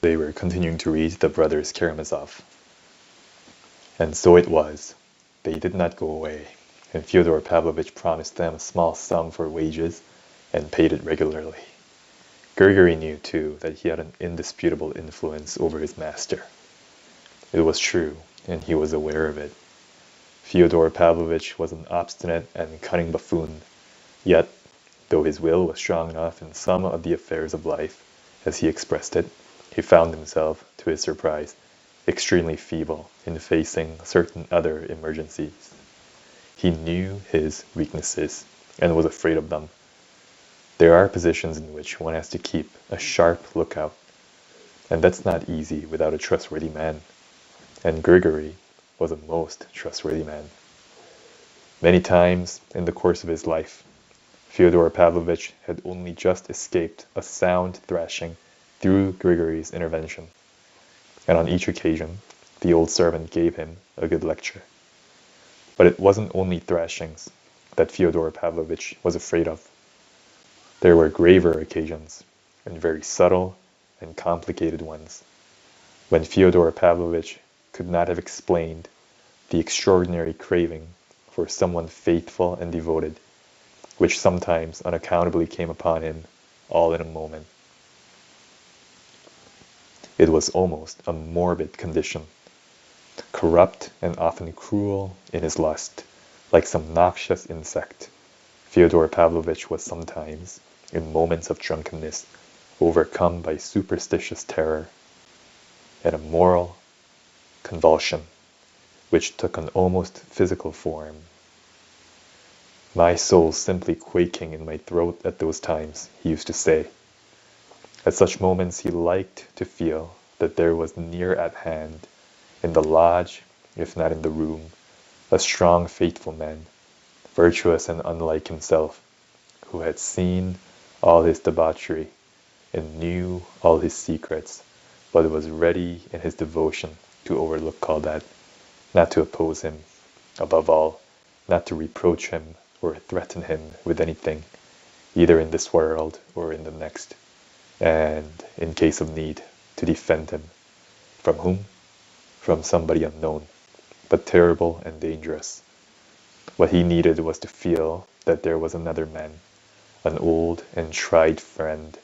They were continuing to read the brothers Karamazov. And so it was. They did not go away, and Fyodor Pavlovitch promised them a small sum for wages and paid it regularly. Grigory knew, too, that he had an indisputable influence over his master. It was true, and he was aware of it. Fyodor Pavlovitch was an obstinate and cunning buffoon, yet, though his will was strong enough in some of the affairs of life, as he expressed it, he found himself, to his surprise, extremely feeble in facing certain other emergencies. He knew his weaknesses and was afraid of them. There are positions in which one has to keep a sharp lookout, and that's not easy without a trustworthy man. And Grigory was a most trustworthy man. Many times in the course of his life, Fyodor Pavlovitch had only just escaped a sound thrashing through Grigory's intervention, and on each occasion the old servant gave him a good lecture. But it wasn't only thrashings that Fyodor Pavlovitch was afraid of. There were graver occasions, and very subtle and complicated ones, when Fyodor Pavlovitch could not have explained the extraordinary craving for someone faithful and devoted, which sometimes unaccountably came upon him all in a moment. It was almost a morbid condition, corrupt and often cruel in his lust, like some noxious insect. Fyodor Pavlovitch was sometimes, in moments of drunkenness, overcome by superstitious terror and a moral convulsion, which took an almost physical form. "My soul simply quaking in my throat at those times," he used to say. At such moments he liked to feel that there was near at hand, in the lodge, if not in the room, a strong, faithful man, virtuous and unlike himself, who had seen all his debauchery and knew all his secrets, but was ready in his devotion to overlook all that, not to oppose him, above all, not to reproach him or threaten him with anything, either in this world or in the next, and, in case of need, to defend him. From whom? From somebody unknown, but terrible and dangerous. What he needed was to feel that there was another man, an old and tried friend,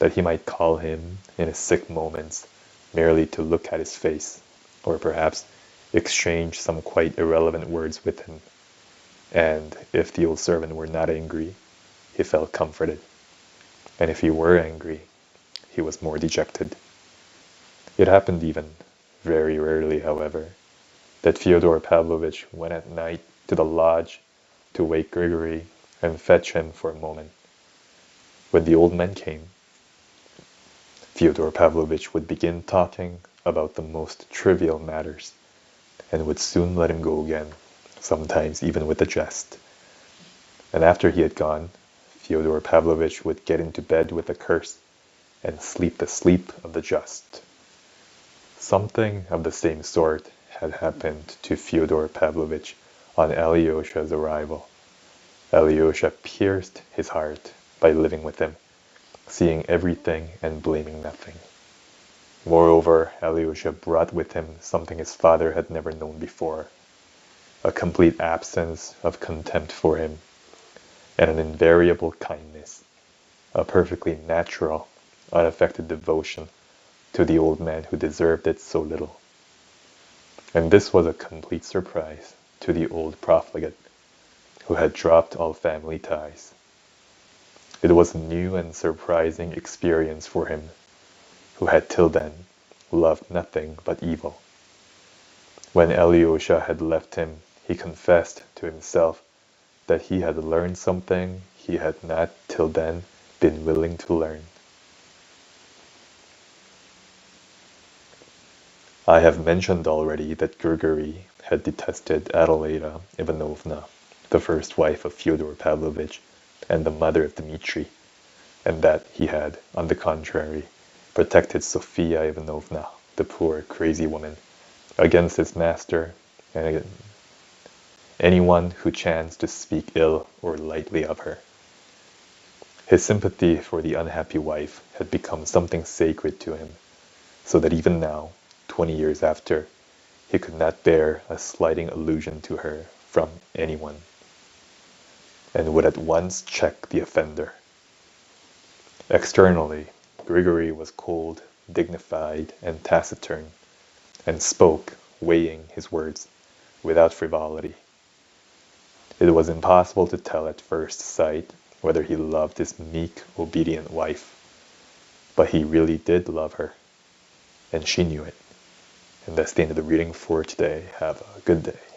that he might call him in his sick moments merely to look at his face, or perhaps exchange some quite irrelevant words with him. And if the old servant were not angry, he felt comforted. And if he were angry, he was more dejected. It happened even, very rarely however, that Fyodor Pavlovitch went at night to the lodge to wake Grigory and fetch him for a moment. When the old man came, Fyodor Pavlovitch would begin talking about the most trivial matters, and would soon let him go again, sometimes even with a jest. And after he had gone, Fyodor Pavlovitch would get into bed with a curse, and sleep the sleep of the just. Something of the same sort had happened to Fyodor Pavlovitch on Alyosha's arrival. Alyosha pierced his heart by living with him, seeing everything and blaming nothing. Moreover, Alyosha brought with him something his father had never known before, a complete absence of contempt for him, and an invariable kindness, a perfectly natural, unaffected devotion to the old man who deserved it so little. And this was a complete surprise to the old profligate, who had dropped all family ties. It was a new and surprising experience for him, who had till then loved nothing but evil. When Alyosha had left him, he confessed to himself that he had learned something he had not till then been willing to learn. I have mentioned already that Grigory had detested Adelaida Ivanovna, the first wife of Fyodor Pavlovitch and the mother of Dmitri, and that he had, on the contrary, protected Sofia Ivanovna, the poor crazy woman, against his master and against anyone who chanced to speak ill or lightly of her. His sympathy for the unhappy wife had become something sacred to him, so that even now, 20 years after, he could not bear a slighting allusion to her from anyone, and would at once check the offender. Externally, Grigory was cold, dignified, and taciturn, and spoke, weighing his words, without frivolity. It was impossible to tell at first sight whether he loved his meek, obedient wife, but he really did love her, and she knew it. And that's the end of the reading for today. Have a good day.